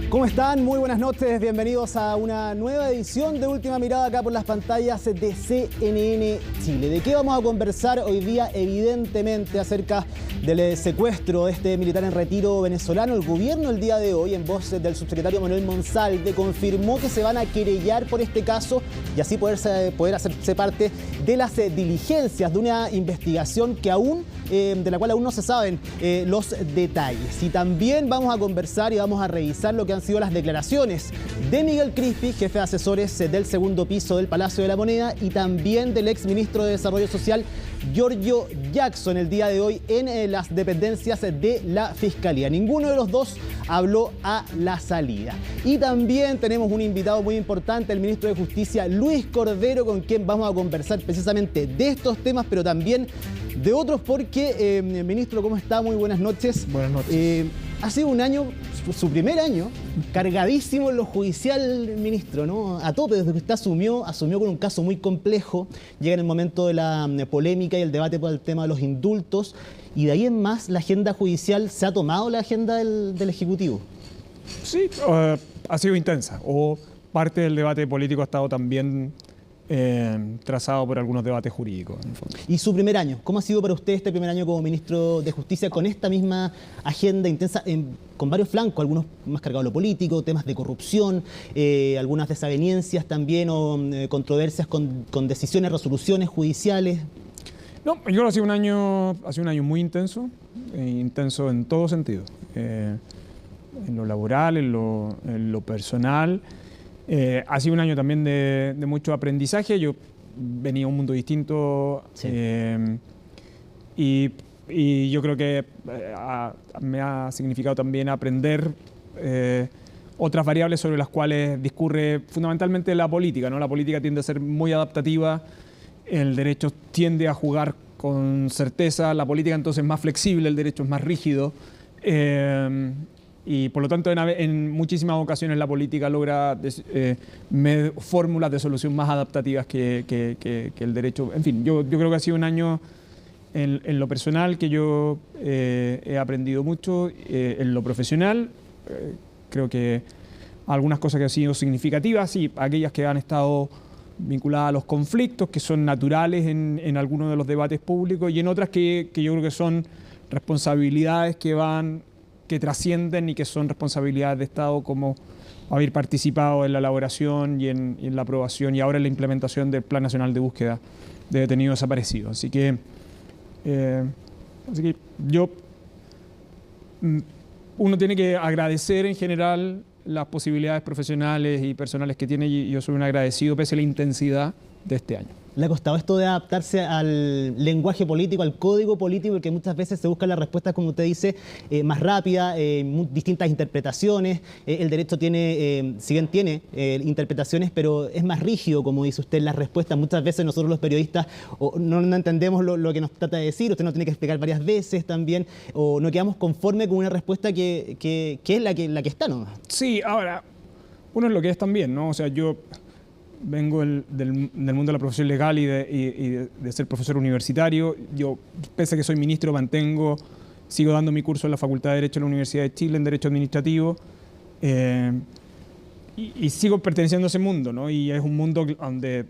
¿Cómo están? Muy buenas noches, bienvenidos a una nueva edición de Última Mirada acá por las pantallas de CNN Chile. ¿De qué vamos a conversar hoy día? Evidentemente acerca del secuestro de este militar en retiro venezolano. El gobierno el día de hoy, en voz del subsecretario Manuel Monsalve, confirmó que se van a querellar por este caso y así poder hacerse parte de las diligencias de una investigación que de la cual aún no se saben los detalles. Y también vamos a conversar y vamos a revisar lo que han sido las declaraciones de Miguel Crispi, jefe de asesores del segundo piso del Palacio de la Moneda, y también del exministro de Desarrollo Social, Giorgio Jackson, el día de hoy en las dependencias de la Fiscalía. Ninguno de los dos habló a la salida. Y también tenemos un invitado muy importante, el ministro de Justicia, Luis Cordero, con quien vamos a conversar precisamente de estos temas, pero también de otros, porque, ministro, ¿cómo está? Muy buenas noches. Buenas noches. Ha sido un año, su primer año, cargadísimo en lo judicial, ministro, ¿no? A tope, desde que usted asumió con un caso muy complejo, llega en el momento de la polémica y el debate por el tema de los indultos, y de ahí en más la agenda judicial, ¿se ha tomado la agenda del Ejecutivo? Sí, ha sido intensa, o parte del debate político ha estado también trazado por algunos debates jurídicos, en el fondo. ¿Y su primer año? ¿Cómo ha sido para usted este primer año como ministro de Justicia con esta misma agenda intensa, con varios flancos, algunos más cargados a lo político, temas de corrupción, algunas desavenencias también o controversias con decisiones, resoluciones judiciales? No, yo creo que ha sido un año muy intenso, intenso en todo sentido, en lo laboral, en lo personal. Ha sido un año también de mucho aprendizaje. Yo venía a un mundo distinto, sí. Y yo creo que me ha significado también aprender otras variables sobre las cuales discurre fundamentalmente la política, ¿no? La política tiende a ser muy adaptativa, el derecho tiende a jugar con certeza, la política entonces es más flexible, el derecho es más rígido. Y por lo tanto, en muchísimas ocasiones la política logra fórmulas de solución más adaptativas que el derecho. En fin, yo creo que ha sido un año en lo personal que yo he aprendido mucho, en lo profesional. Creo que algunas cosas que han sido significativas, sí, aquellas que han estado vinculadas a los conflictos, que son naturales en algunos de los debates públicos, y en otras que yo creo que son responsabilidades que trascienden y que son responsabilidades de Estado, como haber participado en la elaboración y en la aprobación y ahora en la implementación del Plan Nacional de Búsqueda de Detenidos Desaparecidos. Así que uno tiene que agradecer en general las posibilidades profesionales y personales que tiene, y yo soy un agradecido pese a la intensidad de este año. ¿Le ha costado esto de adaptarse al lenguaje político, al código político, porque muchas veces se buscan las respuestas, como usted dice, más rápidas, distintas interpretaciones? El derecho tiene, si bien tiene interpretaciones, pero es más rígido, como dice usted, las respuestas. Muchas veces nosotros los periodistas no entendemos lo que nos trata de decir, usted nos tiene que explicar varias veces también, o no quedamos conforme con una respuesta que es la que está, ¿no? Sí, ahora, uno es lo que es también, ¿no? O sea, yo vengo del mundo de la profesión legal y de ser profesor universitario. Yo, pese a que soy ministro, sigo dando mi curso en la Facultad de Derecho de la Universidad de Chile, en Derecho Administrativo, y sigo perteneciendo a ese mundo, ¿no? Y es un mundo donde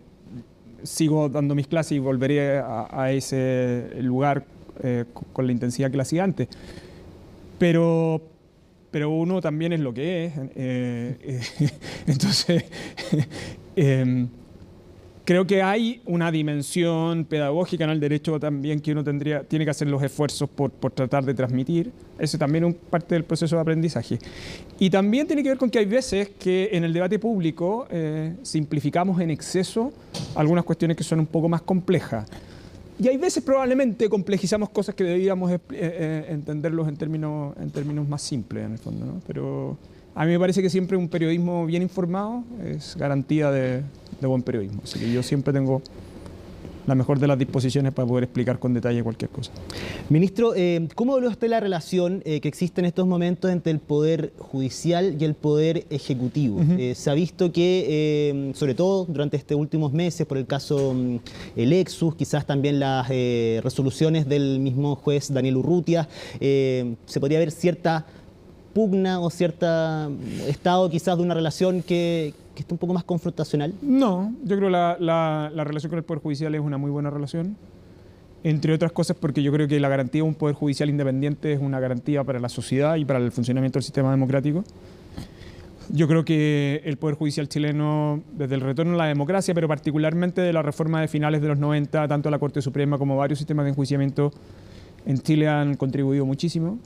sigo dando mis clases y volveré a ese lugar con la intensidad que la hacía antes. Pero uno también es lo que es. Entonces, creo que hay una dimensión pedagógica en el derecho también que uno tiene que hacer los esfuerzos por tratar de transmitir. Ese también es parte del proceso de aprendizaje. Y también tiene que ver con que hay veces que en el debate público simplificamos en exceso algunas cuestiones que son un poco más complejas. Y hay veces probablemente complejizamos cosas que debíamos entenderlos en términos más simples, en el fondo, ¿no? Pero a mí me parece que siempre un periodismo bien informado es garantía de buen periodismo. Así que yo siempre tengo la mejor de las disposiciones para poder explicar con detalle cualquier cosa. Ministro, ¿cómo ve usted la relación que existe en estos momentos entre el Poder Judicial y el Poder Ejecutivo? Se ha visto que, sobre todo durante estos últimos meses, por el caso Lexus, quizás también las resoluciones del mismo juez Daniel Urrutia, se podría ver cierta pugna o cierto estado quizás de una relación que está un poco más confrontacional? No, yo creo que la relación con el Poder Judicial es una muy buena relación. Entre otras cosas porque yo creo que la garantía de un Poder Judicial independiente es una garantía para la sociedad y para el funcionamiento del sistema democrático. Yo creo que el Poder Judicial chileno, desde el retorno a la democracia, pero particularmente de la reforma de finales de los 90, tanto la Corte Suprema como varios sistemas de enjuiciamiento en Chile han contribuido muchísimo.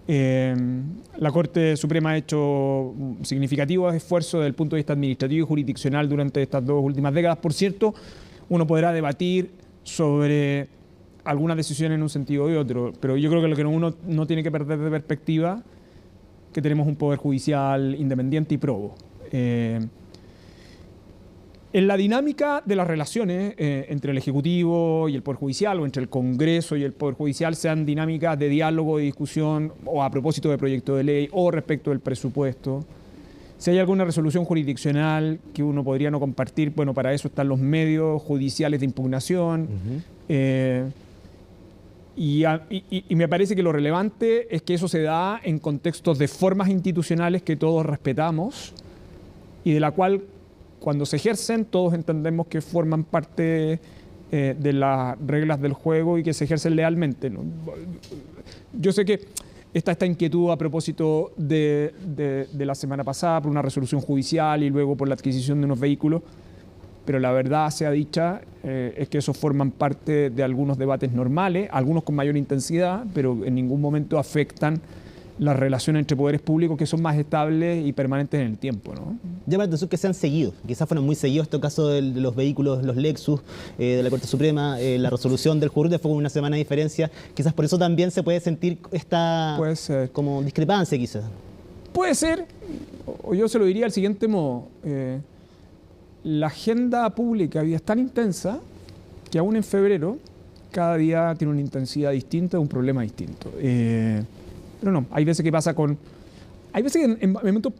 La Corte Suprema ha hecho significativos esfuerzos desde el punto de vista administrativo y jurisdiccional durante estas 2 últimas décadas. Por cierto, uno podrá debatir sobre algunas decisiones en un sentido y otro, pero yo creo que lo que uno no tiene que perder de perspectiva que tenemos un Poder Judicial independiente y probo. En la dinámica de las relaciones entre el Ejecutivo y el Poder Judicial, o entre el Congreso y el Poder Judicial, sean dinámicas de diálogo, de discusión, o a propósito de proyecto de ley, o respecto del presupuesto. Si hay alguna resolución jurisdiccional que uno podría no compartir, bueno, para eso están los medios judiciales de impugnación. Y me parece que lo relevante es que eso se da en contextos de formas institucionales que todos respetamos y de la cual, cuando se ejercen, todos entendemos que forman parte de las reglas del juego y que se ejercen lealmente, ¿no? Yo sé que está esta inquietud a propósito de la semana pasada por una resolución judicial y luego por la adquisición de unos vehículos, pero la verdad sea dicha es que esos forman parte de algunos debates normales, algunos con mayor intensidad, pero en ningún momento afectan las relaciones entre poderes públicos, que son más estables y permanentes en el tiempo, ¿no? Llama la atención que se han seguido, quizás fueron muy seguidos, este caso de los vehículos, los Lexus de la Corte Suprema, la resolución del Jurute fue con una semana de diferencia, quizás por eso también se puede sentir esta como discrepancia quizás. Puede ser, o yo se lo diría del siguiente modo, la agenda pública hoy es tan intensa que aún en febrero cada día tiene una intensidad distinta, un problema distinto. Pero no, hay veces que pasa con... Hay veces que en momentos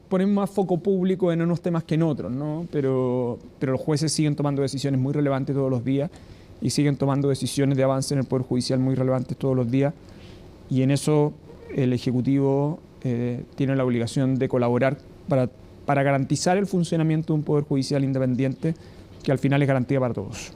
ponemos más foco público en unos temas que en otros, ¿no? Pero los jueces siguen tomando decisiones muy relevantes todos los días y siguen tomando decisiones de avance en el Poder Judicial muy relevantes todos los días. Y en eso el Ejecutivo tiene la obligación de colaborar para garantizar el funcionamiento de un Poder Judicial independiente que al final es garantía para todos.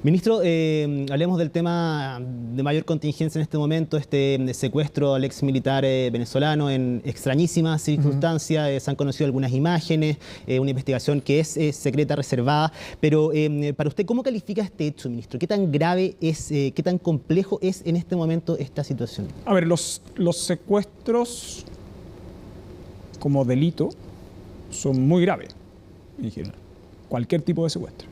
Ministro, hablemos del tema de mayor contingencia en este momento, este secuestro al ex militar venezolano en extrañísimas circunstancias. Se han conocido algunas imágenes, una investigación que es secreta, reservada, pero para usted, ¿cómo califica este hecho, ministro? ¿Qué tan grave es, qué tan complejo es en este momento esta situación? A ver, los secuestros como delito son muy graves, en general. Cualquier tipo de secuestro.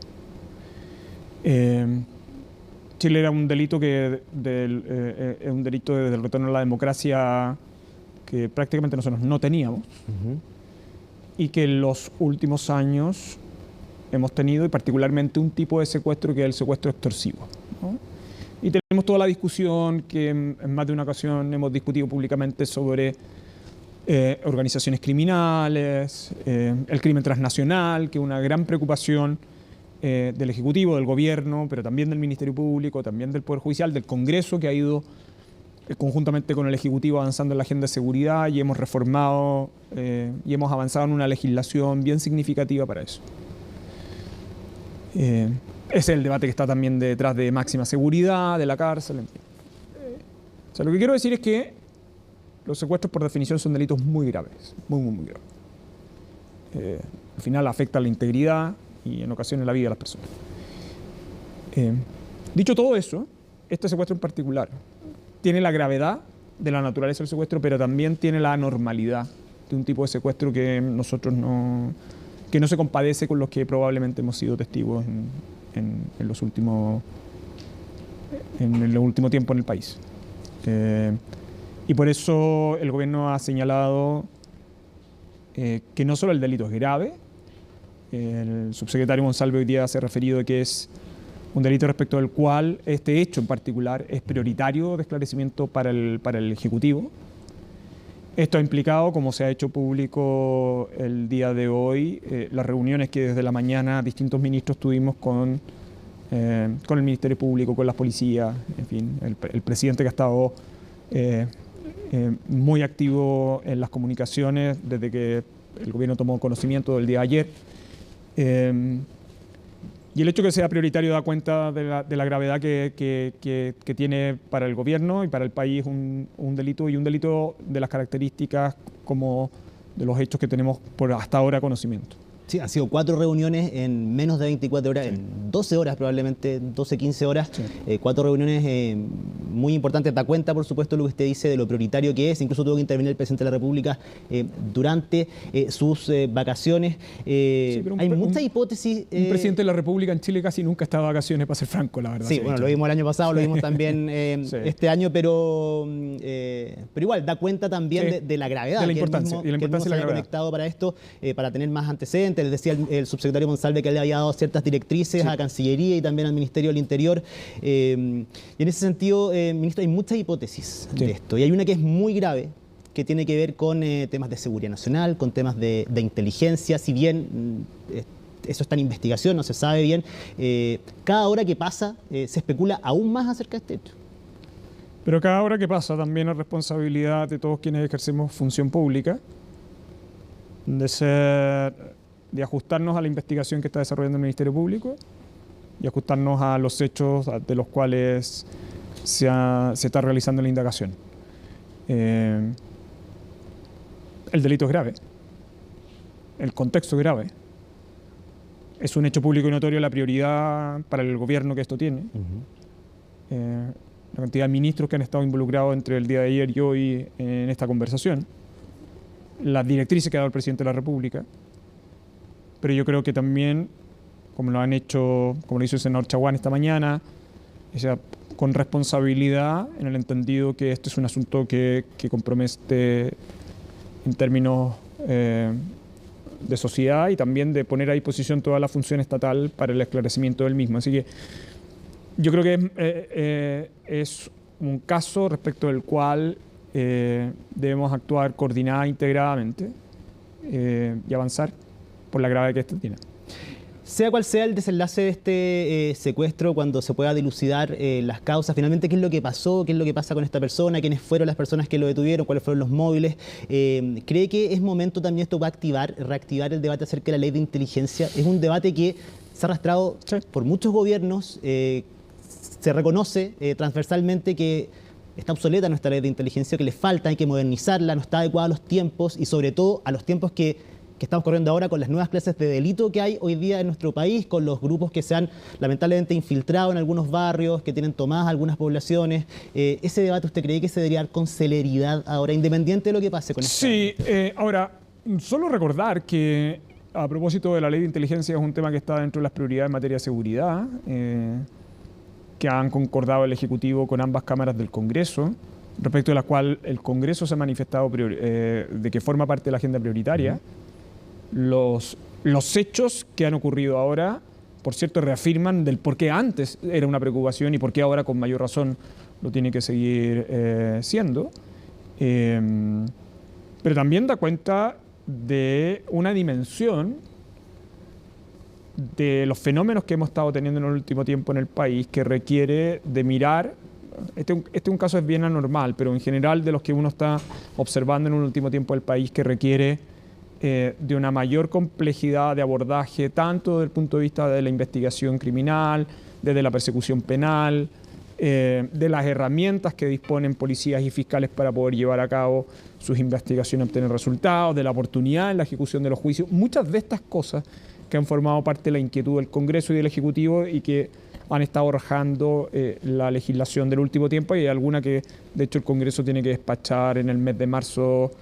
Chile era un delito que es un delito desde el retorno a la democracia que prácticamente nosotros no teníamos y que en los últimos años hemos tenido, y particularmente un tipo de secuestro que es el secuestro extorsivo, ¿no? Y tenemos toda la discusión que en más de una ocasión hemos discutido públicamente sobre organizaciones criminales, el crimen transnacional, que es una gran preocupación del Ejecutivo, del Gobierno, pero también del Ministerio Público, también del Poder Judicial, del Congreso, que ha ido conjuntamente con el Ejecutivo avanzando en la agenda de seguridad y hemos reformado y hemos avanzado en una legislación bien significativa para eso. Ese es el debate que está también detrás de máxima seguridad, de la cárcel, en fin. O sea, lo que quiero decir es que los secuestros por definición son delitos muy graves, muy graves. Al final afectan la integridad y en ocasiones la vida de las personas. Dicho todo eso, este secuestro en particular tiene la gravedad de la naturaleza del secuestro, pero también tiene la anormalidad de un tipo de secuestro que nosotros no se compadece con los que probablemente hemos sido testigos en el último tiempo en el país. Y por eso el gobierno ha señalado que no solo el delito es grave, el subsecretario Monsalve hoy día se ha referido a que es un delito respecto del cual este hecho en particular es prioritario de esclarecimiento para el Ejecutivo. Esto ha implicado, como se ha hecho público el día de hoy, las reuniones que desde la mañana distintos ministros tuvimos con el Ministerio Público, con las policías, en fin, el presidente que ha estado muy activo en las comunicaciones desde que el gobierno tomó conocimiento del día de ayer. Y el hecho de que sea prioritario da cuenta de la gravedad que tiene para el gobierno y para el país un delito, y un delito de las características como de los hechos que tenemos por hasta ahora conocimiento. Sí, han sido 4 reuniones en menos de 24 horas, Sí. en 12 horas probablemente, 12, 15 horas. Sí. 4 reuniones muy importantes. Da cuenta, por supuesto, lo que usted dice de lo prioritario que es. Incluso tuvo que intervenir el presidente de la República durante sus vacaciones. Sí, pero hay muchas hipótesis. Un presidente de la República en Chile casi nunca está de vacaciones, para ser franco, la verdad. Sí, bueno, lo vimos el año pasado, lo vimos también Sí. este año, pero igual da cuenta también Sí. de la gravedad. De la que importancia, él mismo, y la importancia que de la él mismo se había gravedad. conectado para esto, para tener más antecedentes. Les decía el subsecretario Monsalve que él le había dado ciertas directrices Sí. a Cancillería y también al Ministerio del Interior. Y en ese sentido, ministro, hay muchas hipótesis Sí. de esto. Y hay una que es muy grave, que tiene que ver con temas de seguridad nacional, con temas de inteligencia. Si bien eso está en investigación, no se sabe bien, cada hora que pasa se especula aún más acerca de este hecho. Pero cada hora que pasa también es responsabilidad de todos quienes ejercemos función pública de ajustarnos a la investigación que está desarrollando el Ministerio Público y ajustarnos a los hechos de los cuales se está realizando la indagación. El delito es grave, el contexto es grave, es un hecho público y notorio la prioridad para el gobierno que esto tiene. La cantidad de ministros que han estado involucrados entre el día de ayer y hoy en esta conversación, las directrices que ha dado el presidente de la República, pero yo creo que también, como lo hizo el senador Chaguán esta mañana, o sea, con responsabilidad, en el entendido que este es un asunto que compromete en términos de sociedad y también de poner a disposición toda la función estatal para el esclarecimiento del mismo. Así que yo creo que es un caso respecto del cual debemos actuar coordinada e integradamente y avanzar por la gravedad que esto tiene. Sea cual sea el desenlace de este secuestro, cuando se pueda dilucidar las causas, finalmente qué es lo que pasó, qué es lo que pasa con esta persona, quiénes fueron las personas que lo detuvieron, cuáles fueron los móviles, ¿cree que es momento también esto va a reactivar el debate acerca de la ley de inteligencia? Es un debate que se ha arrastrado por muchos gobiernos, se reconoce transversalmente que está obsoleta nuestra ley de inteligencia, que le falta, hay que modernizarla, no está adecuada a los tiempos y sobre todo a los tiempos que estamos corriendo ahora con las nuevas clases de delito que hay hoy día en nuestro país, con los grupos que se han lamentablemente infiltrado en algunos barrios, que tienen tomadas algunas poblaciones. ¿Ese debate usted cree que se debería dar con celeridad ahora, independiente de lo que pase con esto? Sí, ahora, solo recordar que a propósito de la ley de inteligencia es un tema que está dentro de las prioridades en materia de seguridad, que han concordado el Ejecutivo con ambas cámaras del Congreso, respecto de la cual el Congreso se ha manifestado de que forma parte de la agenda prioritaria. Los hechos que han ocurrido ahora, por cierto, reafirman del por qué antes era una preocupación y por qué ahora con mayor razón lo tiene que seguir siendo. Pero también da cuenta de una dimensión de los fenómenos que hemos estado teniendo en el último tiempo en el país que requiere de mirar. Este un caso es bien anormal, pero en general de los que uno está observando en el último tiempo del país que requiere de una mayor complejidad de abordaje, tanto desde el punto de vista de la investigación criminal, desde la persecución penal, de las herramientas que disponen policías y fiscales para poder llevar a cabo sus investigaciones y obtener resultados, de la oportunidad en la ejecución de los juicios. Muchas de estas cosas que han formado parte de la inquietud del Congreso y del Ejecutivo y que han estado arrojando la legislación del último tiempo, y hay alguna que, de hecho, el Congreso tiene que despachar en el mes de marzo,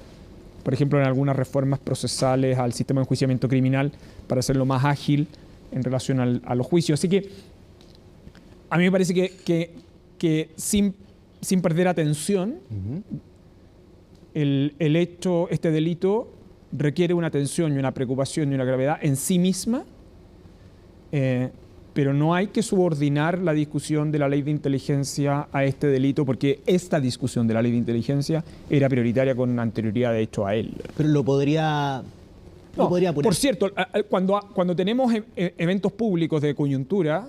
por ejemplo, en algunas reformas procesales al sistema de enjuiciamiento criminal para hacerlo más ágil en relación a los juicios. Así que a mí me parece que sin perder atención, el hecho, este delito requiere una atención y una preocupación y una gravedad en sí misma, pero no hay que subordinar la discusión de la ley de inteligencia a este delito, porque esta discusión de la ley de inteligencia era prioritaria con anterioridad, de hecho, a él. Pero lo podría apurar. Por cierto, cuando tenemos eventos públicos de coyuntura,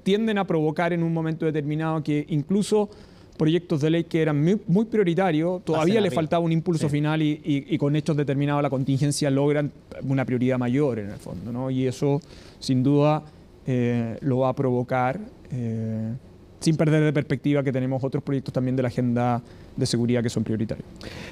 tienden a provocar en un momento determinado que incluso proyectos de ley que eran muy prioritarios, todavía le faltaba un impulso Sí. final y con hechos determinados la contingencia logran una prioridad mayor en el fondo, ¿no? Y eso sin duda lo va a provocar, sin perder de perspectiva que tenemos otros proyectos también de la agenda de seguridad que son prioritarios.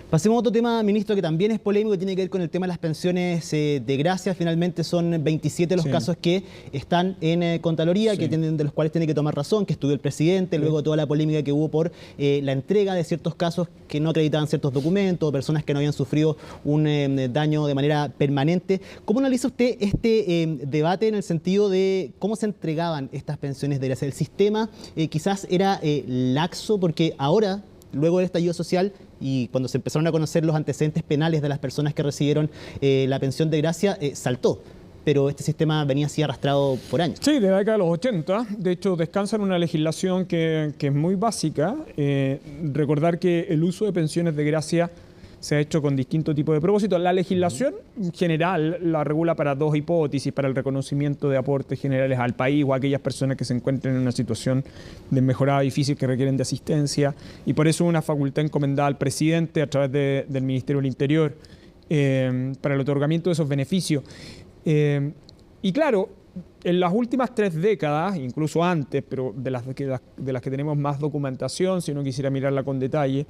Pasemos a otro tema, ministro, que también es polémico y tiene que ver con el tema de las pensiones de gracia. Finalmente son 27 los Sí. casos que están en Contraloría, Sí. de los cuales tiene que tomar razón, que estudió el presidente, luego toda la polémica que hubo por la entrega de ciertos casos que no acreditaban ciertos documentos, personas que no habían sufrido un daño de manera permanente. ¿Cómo analiza usted este debate en el sentido de cómo se entregaban estas pensiones de gracia? El sistema quizás era laxo, porque ahora, luego del estallido social y cuando se empezaron a conocer los antecedentes penales de las personas que recibieron la pensión de gracia, saltó. Pero este sistema venía así arrastrado por años. Sí, de la década de los 80. De hecho, descansa en una legislación que es muy básica. Recordar que el uso de pensiones de gracia se ha hecho con distintos tipos de propósitos. La legislación general la regula para dos hipótesis: para el reconocimiento de aportes generales al país o a aquellas personas que se encuentren en una situación de mejorada difícil que requieren de asistencia, y por eso una facultad encomendada al presidente a través del Ministerio del Interior para el otorgamiento de esos beneficios. Y claro, en las últimas 3 décadas, incluso antes, pero de las que tenemos más documentación, si uno quisiera mirarla con detalle,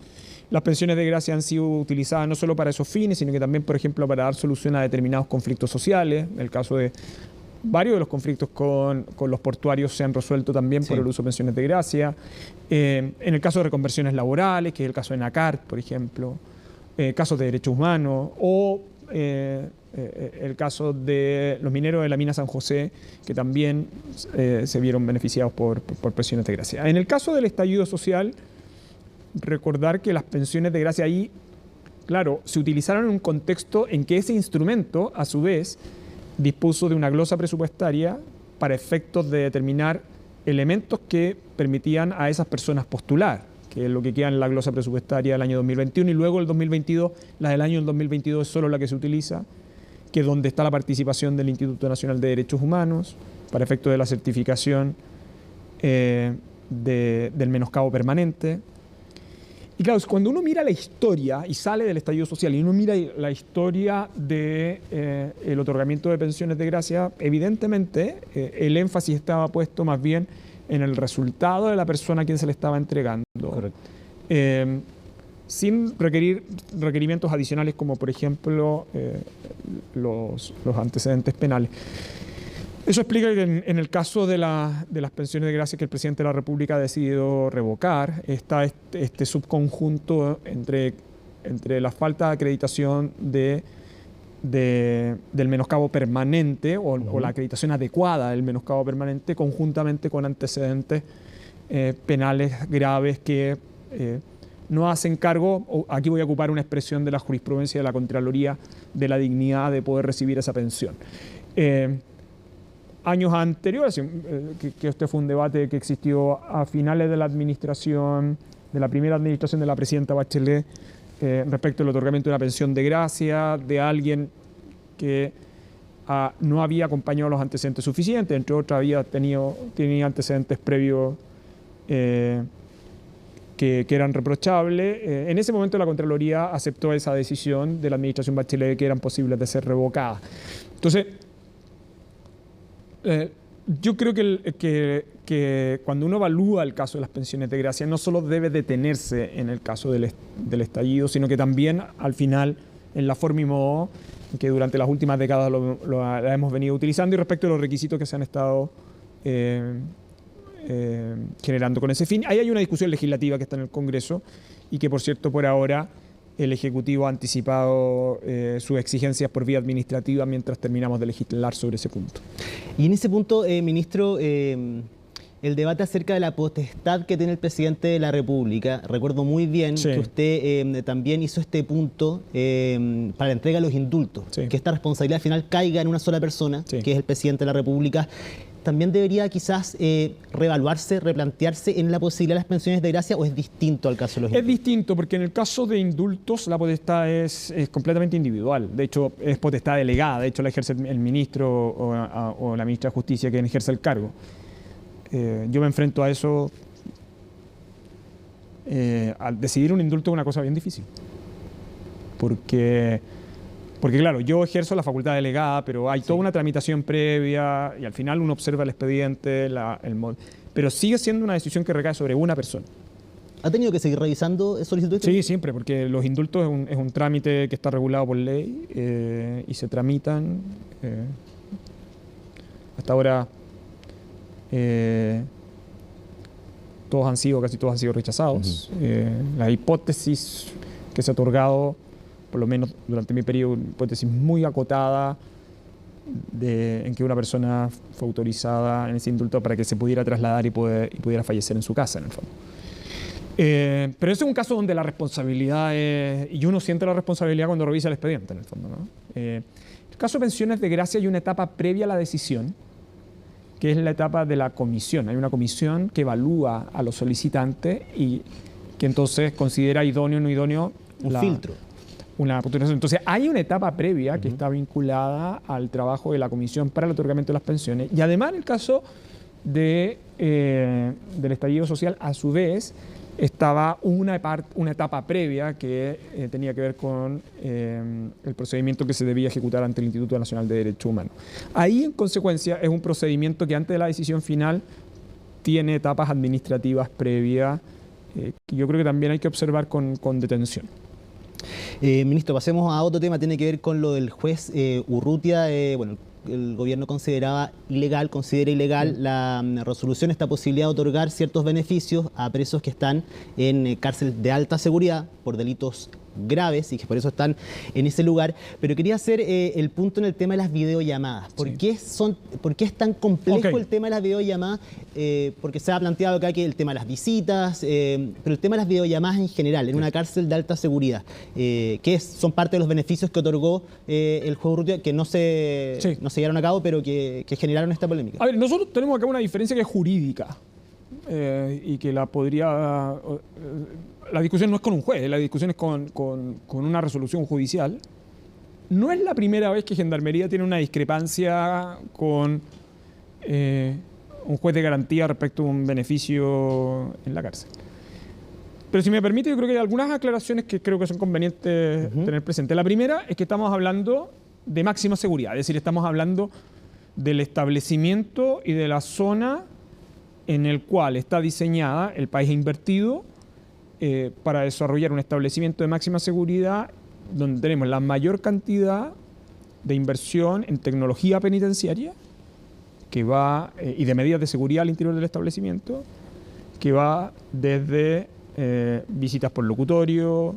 las pensiones de gracia han sido utilizadas no solo para esos fines, sino que también, por ejemplo, para dar solución a determinados conflictos sociales. En el caso de varios de los conflictos con los portuarios se han resuelto también por el uso de pensiones de gracia. En el caso de reconversiones laborales, que es el caso de NACART, por ejemplo, casos de derechos humanos, o el caso de los mineros de la mina San José, que también se vieron beneficiados por pensiones de gracia. En el caso del estallido social, recordar que las pensiones de gracia ahí, claro, se utilizaron en un contexto en que ese instrumento, a su vez, dispuso de una glosa presupuestaria para efectos de determinar elementos que permitían a esas personas postular, que es lo que queda en la glosa presupuestaria del año 2021, y luego el 2022, la del año 2022 es solo la que se utiliza, que es donde está la participación del Instituto Nacional de Derechos Humanos para efectos de la certificación del menoscabo permanente. Y claro, cuando uno mira la historia y sale del estallido social y uno mira la historia del otorgamiento de pensiones de gracia, evidentemente el énfasis estaba puesto más bien en el resultado de la persona a quien se le estaba entregando. Correcto. Sin requerir requerimientos adicionales como, por ejemplo, los antecedentes penales. Eso explica que en el caso de las pensiones de gracia que el presidente de la República ha decidido revocar, está este subconjunto entre la falta de acreditación del menoscabo permanente o la acreditación adecuada del menoscabo permanente, conjuntamente con antecedentes penales graves que no hacen cargo, aquí voy a ocupar una expresión de la jurisprudencia de la Contraloría, de la dignidad de poder recibir esa pensión. Años anteriores, que este fue un debate que existió a finales de la administración, de la primera administración de la presidenta Bachelet, respecto al otorgamiento de una pensión de gracia de alguien que no había acompañado los antecedentes suficientes, entre otras tenía antecedentes previos que eran reprochables. En ese momento la Contraloría aceptó esa decisión de la administración Bachelet, que eran posibles de ser revocadas. Entonces, yo creo que cuando uno evalúa el caso de las pensiones de gracia, no solo debe detenerse en el caso del estallido, sino que también al final, en la forma y modo que durante las últimas décadas la hemos venido utilizando, y respecto a los requisitos que se han estado generando con ese fin. Ahí hay una discusión legislativa que está en el Congreso y que, por cierto, por ahora el Ejecutivo ha anticipado sus exigencias por vía administrativa mientras terminamos de legislar sobre ese punto. Y en ese punto, ministro, el debate acerca de la potestad que tiene el presidente de la República, recuerdo muy bien que usted también hizo este punto para la entrega de los indultos, que esta responsabilidad final caiga en una sola persona, que es el presidente de la República. ¿También debería quizás reevaluarse, replantearse en la posibilidad de las pensiones de gracia, o es distinto al caso de los indultos? Es distinto, porque en el caso de indultos la potestad es completamente individual. De hecho, es potestad delegada. De hecho, la ejerce el ministro o la ministra de Justicia, quien ejerce el cargo. Yo me enfrento a eso al decidir un indulto es una cosa bien difícil. Porque claro, yo ejerzo la facultad delegada, pero hay toda una tramitación previa y al final uno observa el expediente, pero sigue siendo una decisión que recae sobre una persona. ¿Ha tenido que seguir revisando solicitudes? Sí, siempre, porque los indultos es un trámite que está regulado por ley y se tramitan. Hasta ahora casi todos han sido rechazados. La hipótesis que se ha otorgado, por lo menos durante mi periodo, una hipótesis muy acotada en que una persona fue autorizada en ese indulto para que se pudiera trasladar y pudiera fallecer en su casa, en el fondo. Pero ese es un caso donde la responsabilidad y uno siente la responsabilidad cuando revisa el expediente, en el fondo, ¿no? En el caso de pensiones de gracia hay una etapa previa a la decisión, que es la etapa de la comisión. Hay una comisión que evalúa a los solicitantes y que entonces considera idóneo o no idóneo un filtro. Una postulación. Entonces hay una etapa previa que está vinculada al trabajo de la comisión para el otorgamiento de las pensiones. Y además en el caso del estallido social, a su vez, estaba una etapa previa que tenía que ver con el procedimiento que se debía ejecutar ante el Instituto Nacional de Derechos Humanos. Ahí, en consecuencia, es un procedimiento que antes de la decisión final tiene etapas administrativas previas que yo creo que también hay que observar con detención. Ministro, pasemos a otro tema, tiene que ver con lo del juez Urrutia. Bueno, el gobierno considera ilegal la resolución, esta posibilidad de otorgar ciertos beneficios a presos que están en cárcel de alta seguridad por delitos graves y que por eso están en ese lugar. Pero quería hacer el punto en el tema de las videollamadas. ¿Por qué es tan complejo el tema de las videollamadas? Porque se ha planteado acá que el tema de las visitas, pero el tema de las videollamadas en general, en una cárcel de alta seguridad, son parte de los beneficios que otorgó el juez Urrutia, que no se llevaron a cabo, pero que generaron esta polémica. A ver, nosotros tenemos acá una diferencia que es jurídica y que la discusión no es con un juez, la discusión es con una resolución judicial. No es la primera vez que Gendarmería tiene una discrepancia con un juez de garantía respecto a un beneficio en la cárcel. Pero si me permite, yo creo que hay algunas aclaraciones que creo que son convenientes tener presente. La primera es que estamos hablando de máxima seguridad, es decir, estamos hablando del establecimiento y de la zona en el cual está diseñada el país invertido para desarrollar un establecimiento de máxima seguridad donde tenemos la mayor cantidad de inversión en tecnología penitenciaria y de medidas de seguridad al interior del establecimiento, que va desde visitas por locutorio,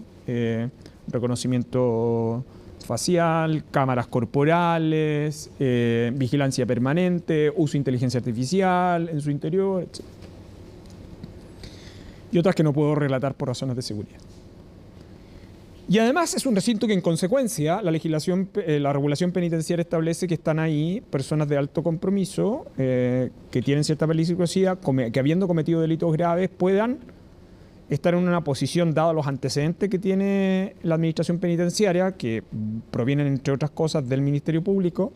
reconocimiento facial, cámaras corporales, vigilancia permanente, uso de inteligencia artificial en su interior, etc. Y otras que no puedo relatar por razones de seguridad. Y además es un recinto que en consecuencia la regulación penitenciaria establece que están ahí personas de alto compromiso que tienen cierta peligrosidad, que habiendo cometido delitos graves puedan estar en una posición, dado los antecedentes que tiene la administración penitenciaria, que provienen entre otras cosas del Ministerio Público,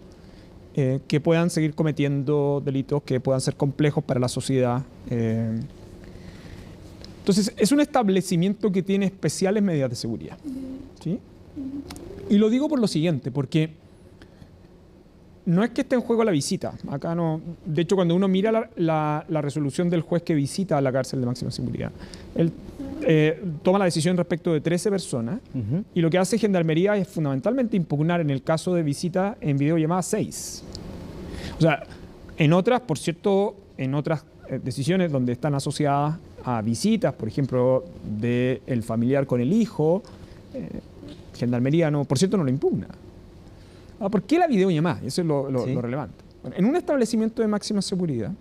que puedan seguir cometiendo delitos que puedan ser complejos para la sociedad. Entonces, es un establecimiento que tiene especiales medidas de seguridad, ¿sí? Y lo digo por lo siguiente, porque no es que esté en juego la visita. Acá no. De hecho, cuando uno mira la resolución del juez que visita a la cárcel de máxima seguridad, él toma la decisión respecto de 13 personas y lo que hace Gendarmería es fundamentalmente impugnar en el caso de visita en videollamada 6. O sea, en otras decisiones donde están asociadas a visitas, por ejemplo, del familiar con el hijo, Gendarmería por cierto, no lo impugna. ¿Por qué la videollamada? Eso es lo relevante. Bueno, en un establecimiento de máxima seguridad,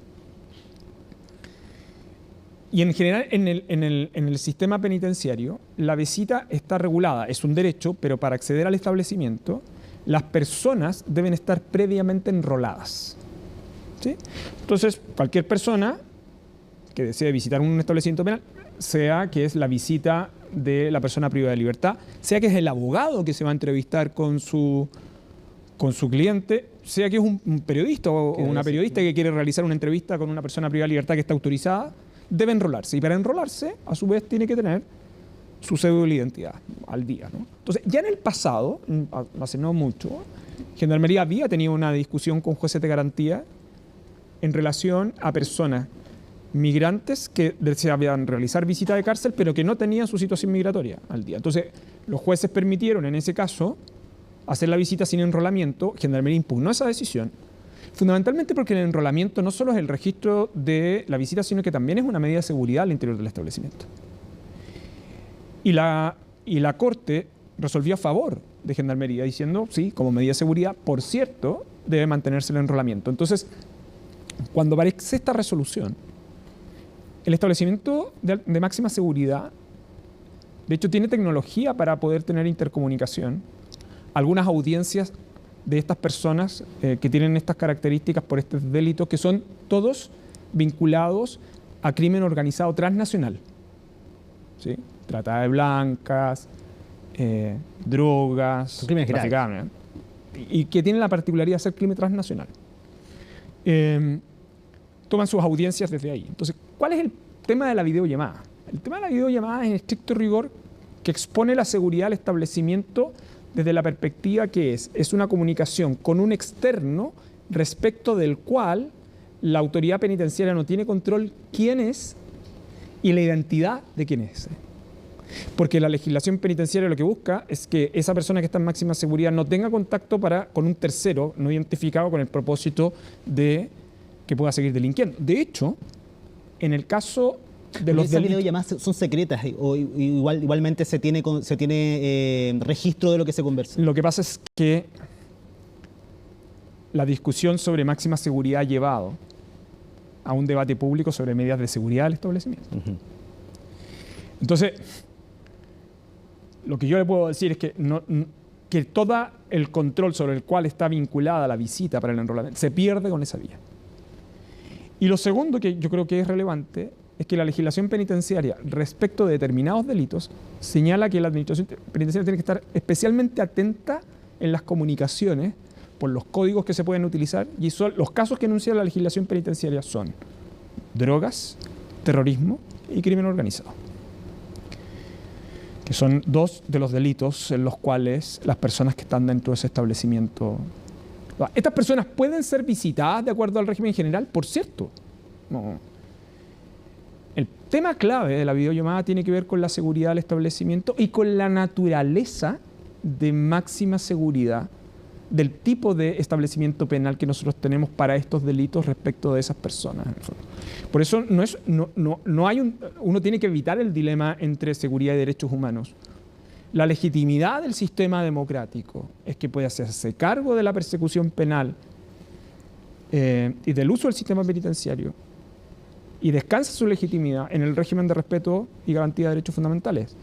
y en general en el sistema penitenciario, la visita está regulada, es un derecho, pero para acceder al establecimiento, las personas deben estar previamente enroladas, ¿sí? Entonces, cualquier persona que desee visitar un establecimiento penal, sea que es la visita de la persona privada de libertad, sea que es el abogado que se va a entrevistar con su cliente, sea que es un periodista o una periodista que quiere realizar una entrevista con una persona privada de libertad que está autorizada, debe enrolarse. Y para enrolarse, a su vez, tiene que tener su cédula de identidad al día, ¿no? Entonces, ya en el pasado, hace no mucho, Gendarmería había tenido una discusión con jueces de garantía en relación a personas migrantes que deseaban realizar visita de cárcel, pero que no tenían su situación migratoria al día. Entonces, los jueces permitieron, en ese caso, hacer la visita sin enrolamiento. Gendarmería impugnó esa decisión, fundamentalmente porque el enrolamiento no solo es el registro de la visita, sino que también es una medida de seguridad al interior del establecimiento. Y la Corte resolvió a favor de Gendarmería, diciendo, sí, como medida de seguridad, por cierto, debe mantenerse el enrolamiento. Entonces, cuando aparece esta resolución, el establecimiento de máxima seguridad, de hecho, tiene tecnología para poder tener intercomunicación. Algunas audiencias de estas personas que tienen estas características por estos delitos, que son todos vinculados a crimen organizado transnacional, ¿sí? Trata de blancas, drogas, traficantes, y que tienen la particularidad de ser crimen transnacional. Toman sus audiencias desde ahí. Entonces, ¿cuál es el tema de la videollamada? El tema de la videollamada es en estricto rigor que expone la seguridad del establecimiento desde la perspectiva que es una comunicación con un externo respecto del cual la autoridad penitenciaria no tiene control quién es y la identidad de quién es. Porque la legislación penitenciaria lo que busca es que esa persona que está en máxima seguridad no tenga contacto con un tercero no identificado con el propósito de que pueda seguir delinquiendo. De hecho, en el caso de los delitos... videollamadas son secretas o igualmente se tiene registro de lo que se conversa. Lo que pasa es que la discusión sobre máxima seguridad ha llevado a un debate público sobre medidas de seguridad del establecimiento. Entonces, lo que yo le puedo decir es que, que todo el control sobre el cual está vinculada la visita para el enrolamiento se pierde con esa vía. Y lo segundo que yo creo que es relevante es que la legislación penitenciaria respecto de determinados delitos señala que la administración penitenciaria tiene que estar especialmente atenta en las comunicaciones por los códigos que se pueden utilizar, y son los casos que enuncia la legislación penitenciaria son drogas, terrorismo y crimen organizado, que son dos de los delitos en los cuales las personas que están dentro de ese establecimiento... ¿Estas personas pueden ser visitadas de acuerdo al régimen general? Por cierto, no. El tema clave de la videollamada tiene que ver con la seguridad del establecimiento y con la naturaleza de máxima seguridad del tipo de establecimiento penal que nosotros tenemos para estos delitos respecto de esas personas. Por eso uno tiene que evitar el dilema entre seguridad y derechos humanos. La legitimidad del sistema democrático es que puede hacerse cargo de la persecución penal y del uso del sistema penitenciario, y descansa su legitimidad en el régimen de respeto y garantía de derechos fundamentales.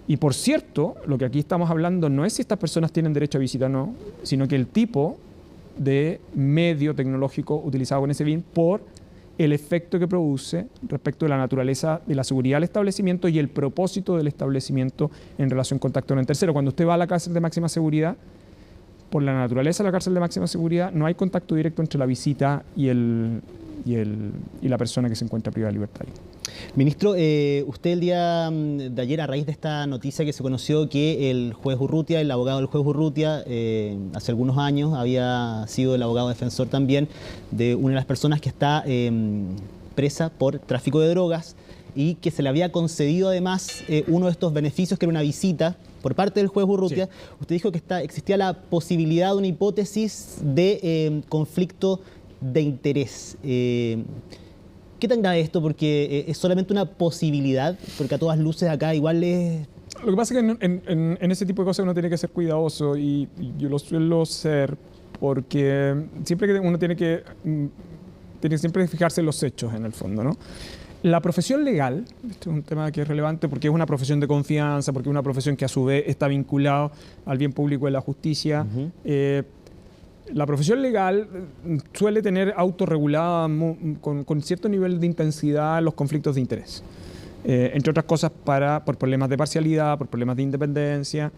Y por cierto, lo que aquí estamos hablando no es si estas personas tienen derecho a visita o no, sino que el tipo de medio tecnológico utilizado con ese fin por el efecto que produce respecto de la naturaleza de la seguridad del establecimiento y el propósito del establecimiento en relación con contacto con el tercero. Cuando usted va a la cárcel de máxima seguridad, por la naturaleza de la cárcel de máxima seguridad, no hay contacto directo entre la visita y la persona que se encuentra privada de libertad. Ministro, usted el día de ayer, a raíz de esta noticia que se conoció que el juez Urrutia, el abogado del juez Urrutia, hace algunos años había sido el abogado defensor también de una de las personas que está presa por tráfico de drogas y que se le había concedido además uno de estos beneficios, que era una visita por parte del juez Urrutia. Sí. Usted dijo que existía la posibilidad de una hipótesis de conflicto de interés. ¿Qué tan grave es esto? Porque es solamente una posibilidad, porque a todas luces acá igual es... Lo que pasa es que en ese tipo de cosas uno tiene que ser cuidadoso, y yo lo suelo ser porque siempre que uno tiene que siempre fijarse en los hechos en el fondo, ¿no? La profesión legal, este es un tema que es relevante porque es una profesión de confianza, porque es una profesión que a su vez está vinculada al bien público de la justicia. La profesión legal suele tener autorregulada con cierto nivel de intensidad los conflictos de interés. Entre otras cosas por problemas de parcialidad, por problemas de independencia.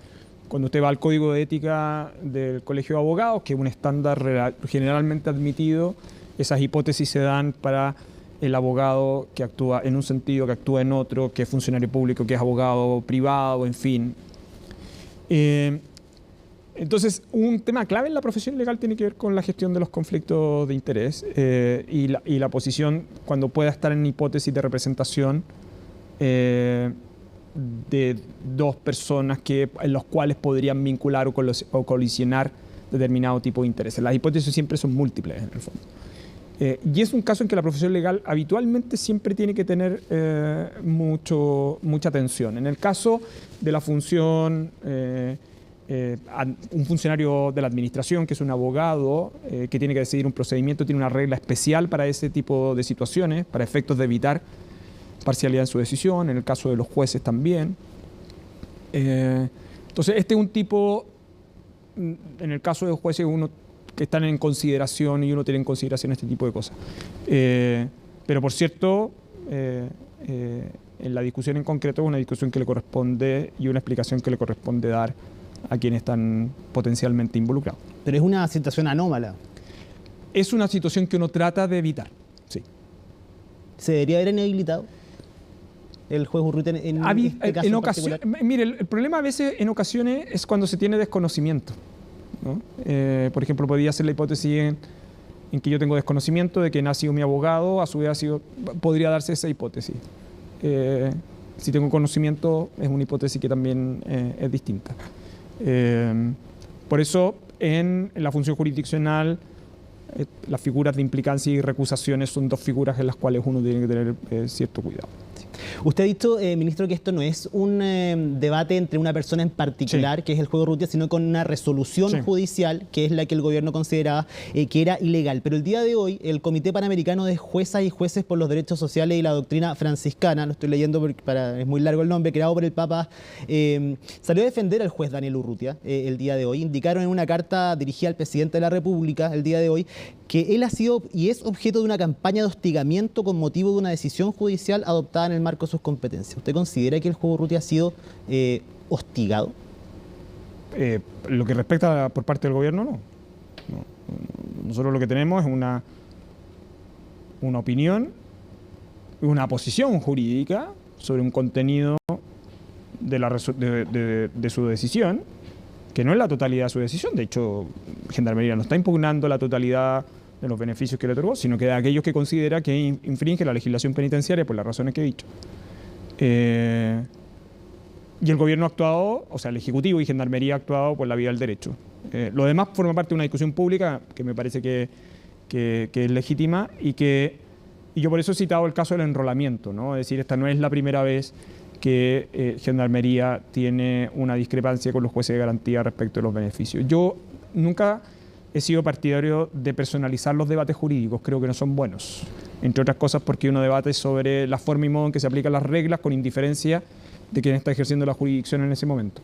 Cuando usted va al Código de Ética del Colegio de Abogados, que es un estándar generalmente admitido, esas hipótesis se dan para el abogado que actúa en un sentido, que actúa en otro, que es funcionario público, que es abogado privado, en fin. Entonces, un tema clave en la profesión legal tiene que ver con la gestión de los conflictos de interés y la posición cuando pueda estar en hipótesis de representación de dos personas en los cuales podrían vincular o colisionar determinado tipo de intereses. Las hipótesis siempre son múltiples, en el fondo. Y es un caso en que la profesión legal habitualmente siempre tiene que tener mucha atención. En el caso de la función, un funcionario de la administración, que es un abogado, que tiene que decidir un procedimiento, tiene una regla especial para ese tipo de situaciones, para efectos de evitar parcialidad en su decisión. En el caso de los jueces también. Entonces, este es un tipo, en el caso de los jueces, uno que están en consideración y uno tiene en consideración este tipo de cosas. Pero por cierto, en la discusión en concreto es una discusión que le corresponde y una explicación que le corresponde dar a quienes están potencialmente involucrados. Pero es una situación anómala. Es una situación que uno trata de evitar, sí. ¿Se debería haber inhabilitado el juez Urrutia en este caso en particular? Mire, el problema a veces en ocasiones es cuando se tiene desconocimiento, ¿no? Por ejemplo, podría ser la hipótesis en que yo tengo desconocimiento de que ha sido mi abogado, a su vez podría darse esa hipótesis. Si tengo conocimiento, es una hipótesis que también es distinta. Por eso, en la función jurisdiccional, las figuras de implicancia y recusaciones son dos figuras en las cuales uno tiene que tener cierto cuidado. Usted ha dicho, ministro, que esto no es un debate entre una persona en particular, sí, que es el juez Urrutia, sino con una resolución, sí, judicial, que es la que el gobierno consideraba que era ilegal. Pero el día de hoy, el Comité Panamericano de Juezas y Jueces por los Derechos Sociales y la Doctrina Franciscana, lo estoy leyendo porque es muy largo el nombre, creado por el Papa, salió a defender al juez Daniel Urrutia el día de hoy. Indicaron en una carta dirigida al presidente de la República el día de hoy que él ha sido y es objeto de una campaña de hostigamiento con motivo de una decisión judicial adoptada en el marco de sus competencias. ¿Usted considera que el juez Urrutia ha sido hostigado? Lo que respecta por parte del gobierno, no. Nosotros lo que tenemos es una opinión, una posición jurídica sobre un contenido de su decisión, que no es la totalidad de su decisión. De hecho, Gendarmería no está impugnando la totalidad de los beneficios que le otorgó, sino que de aquellos que considera que infringe la legislación penitenciaria por las razones que he dicho. Y el gobierno ha actuado, o sea, el Ejecutivo y Gendarmería ha actuado por la vía del derecho. Lo demás forma parte de una discusión pública que me parece que es legítima y yo por eso he citado el caso del enrolamiento, ¿no? Es decir, esta no es la primera vez que Gendarmería tiene una discrepancia con los jueces de garantía respecto de los beneficios. Yo nunca he sido partidario de personalizar los debates jurídicos, creo que no son buenos, entre otras cosas porque uno debate sobre la forma y modo en que se aplican las reglas con indiferencia de quien está ejerciendo la jurisdicción en ese momento.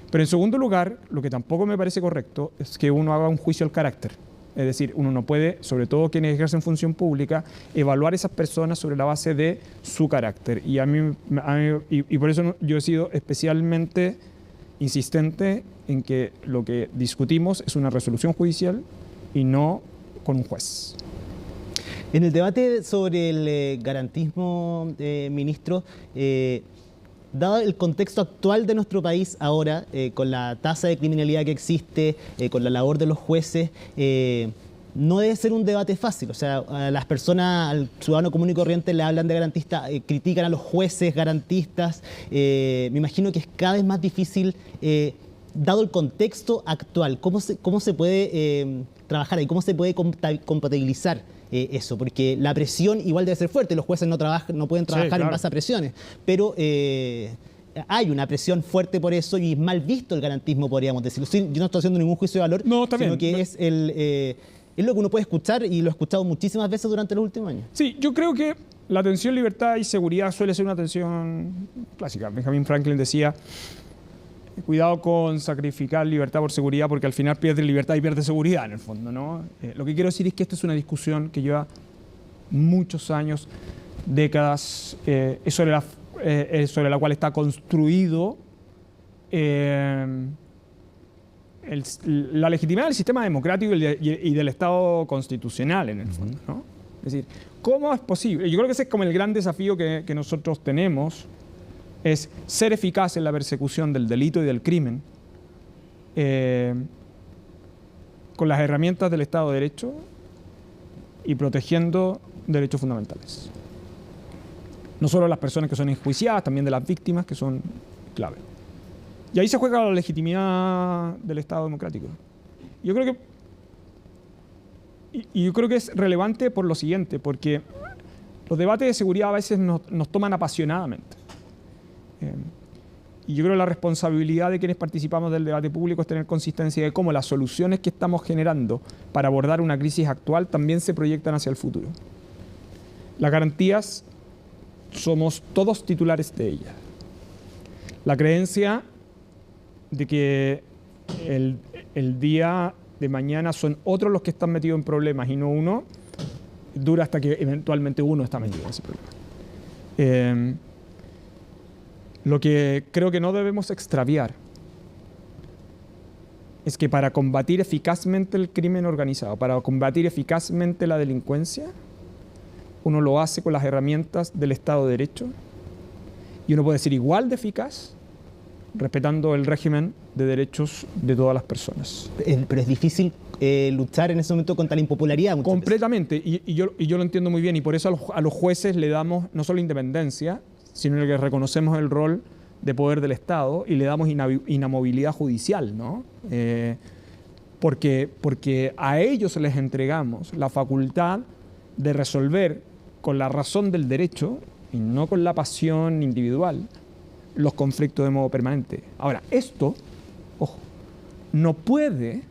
Pero en segundo lugar, lo que tampoco me parece correcto es que uno haga un juicio al carácter. Es decir, uno no puede, sobre todo quienes ejercen función pública, evaluar a esas personas sobre la base de su carácter. Y por eso yo he sido especialmente insistente en que lo que discutimos es una resolución judicial y no con un juez. En el debate sobre el garantismo, ministro, dado el contexto actual de nuestro país ahora, con la tasa de criminalidad que existe, con la labor de los jueces, no debe ser un debate fácil. O sea, a las personas, al ciudadano común y corriente le hablan de garantista, critican a los jueces garantistas. Me imagino que es cada vez más difícil, dado el contexto actual. ¿Cómo se puede trabajar ahí? ¿Cómo se puede compatibilizar eso? Porque la presión igual debe ser fuerte. Los jueces no pueden trabajar, sí, claro, en base a presiones. Pero hay una presión fuerte por eso y es mal visto el garantismo, podríamos decirlo. Yo no estoy haciendo ningún juicio de valor, no, sino que es lo que uno puede escuchar y lo he escuchado muchísimas veces durante los últimos años. Sí, yo creo que la tensión libertad y seguridad suele ser una tensión clásica. Benjamin Franklin decía: cuidado con sacrificar libertad por seguridad, porque al final pierdes libertad y pierdes seguridad en el fondo, ¿no? Lo que quiero decir es que esta es una discusión que lleva muchos años, décadas, es sobre la cual está construido la legitimidad del sistema democrático y del Estado constitucional en el fondo, ¿no? Es decir, ¿cómo es posible? Yo creo que ese es como el gran desafío que nosotros tenemos, es ser eficaz en la persecución del delito y del crimen con las herramientas del Estado de Derecho y protegiendo derechos fundamentales. No solo de las personas que son enjuiciadas, también de las víctimas, que son clave. Y ahí se juega la legitimidad del Estado democrático. Yo creo que es relevante por lo siguiente, porque los debates de seguridad a veces nos toman apasionadamente. Y yo creo que la responsabilidad de quienes participamos del debate público es tener consistencia de cómo las soluciones que estamos generando para abordar una crisis actual también se proyectan hacia el futuro. Las garantías somos todos titulares de ellas. La creencia de que el día de mañana son otros los que están metidos en problemas y no uno, dura hasta que eventualmente uno está metido en ese problema. Lo que creo que no debemos extraviar es que para combatir eficazmente el crimen organizado, para combatir eficazmente la delincuencia, uno lo hace con las herramientas del Estado de Derecho y uno puede ser igual de eficaz respetando el régimen de derechos de todas las personas. Pero es difícil luchar en ese momento contra la impopularidad. Completamente, y yo lo entiendo muy bien, y por eso a los jueces le damos no solo independencia, sino que reconocemos el rol de poder del Estado y le damos inamovilidad judicial, ¿no? Porque a ellos les entregamos la facultad de resolver con la razón del derecho y no con la pasión individual los conflictos de modo permanente. Ahora, esto, ojo, no puede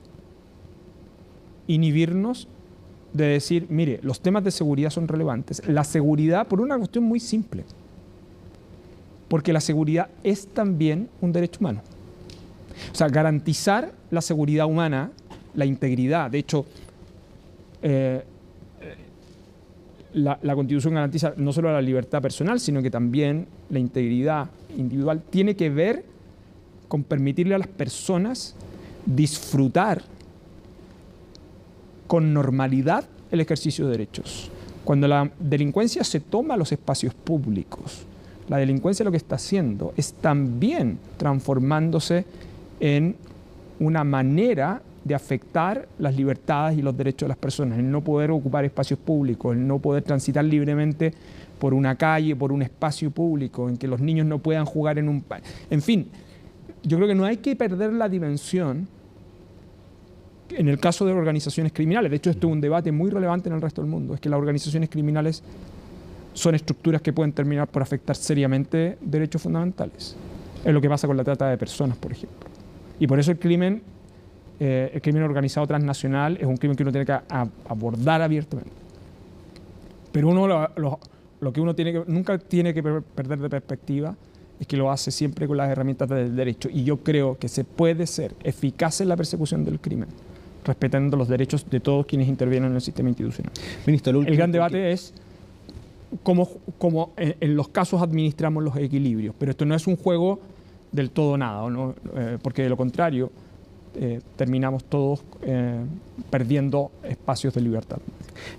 inhibirnos de decir, mire, los temas de seguridad son relevantes. La seguridad por una cuestión muy simple, porque la seguridad es también un derecho humano. O sea, garantizar la seguridad humana, la integridad, de hecho, la Constitución garantiza no solo la libertad personal, sino que también la integridad individual. Tiene que ver con permitirle a las personas disfrutar con normalidad el ejercicio de derechos. Cuando la delincuencia se toma los espacios públicos, la delincuencia lo que está haciendo es también transformándose en una manera de afectar las libertades y los derechos de las personas, el no poder ocupar espacios públicos, el no poder transitar libremente por una calle, por un espacio público, en que los niños no puedan jugar en un... En fin, yo creo que no hay que perder la dimensión en el caso de organizaciones criminales. De hecho, esto es un debate muy relevante en el resto del mundo, es que las organizaciones criminales son estructuras que pueden terminar por afectar seriamente derechos fundamentales. Es lo que pasa con la trata de personas, por ejemplo. Y por eso el crimen organizado transnacional es un crimen que uno tiene que abordar abiertamente. Pero uno lo que uno nunca tiene que perder de perspectiva es que lo hace siempre con las herramientas del derecho. Y yo creo que se puede ser eficaz en la persecución del crimen, respetando los derechos de todos quienes intervienen en el sistema institucional. Ministro, el gran debate es cómo en los casos administramos los equilibrios, pero esto no es un juego del todo nada, ¿no? Porque de lo contrario terminamos todos perdiendo espacios de libertad.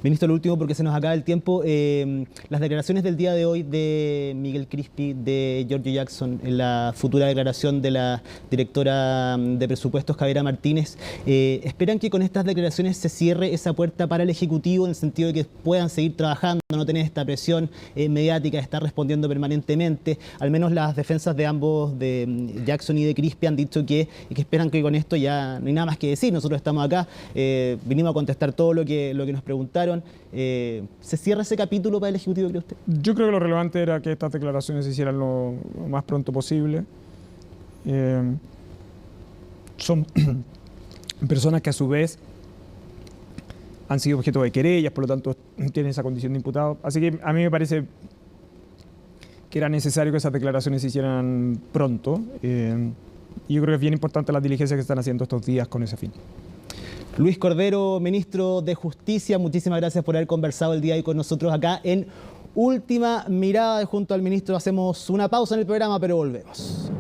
Ministro, lo último, porque se nos acaba el tiempo, las declaraciones del día de hoy de Miguel Crispi, de Giorgio Jackson, en la futura declaración de la directora de presupuestos, Javiera Martínez, ¿esperan que con estas declaraciones se cierre esa puerta para el Ejecutivo en el sentido de que puedan seguir trabajando, no tener esta presión mediática de estar respondiendo permanentemente? Al menos las defensas de ambos, de Jackson y de Crispi, han dicho que esperan que con esto ya no hay nada más que decir. Nosotros estamos acá, vinimos a contestar todo lo que nos preguntaron. ¿Se cierra ese capítulo para el Ejecutivo, cree usted? Yo creo que lo relevante era que estas declaraciones se hicieran lo más pronto posible. Son personas que a su vez han sido objeto de querellas, por lo tanto tienen esa condición de imputado. Así que a mí me parece que era necesario que esas declaraciones se hicieran pronto. Y yo creo que es bien importante las diligencias que están haciendo estos días con ese fin. Luis Cordero, ministro de Justicia, muchísimas gracias por haber conversado el día de hoy con nosotros acá en Última Mirada. Junto al ministro hacemos una pausa en el programa, pero volvemos.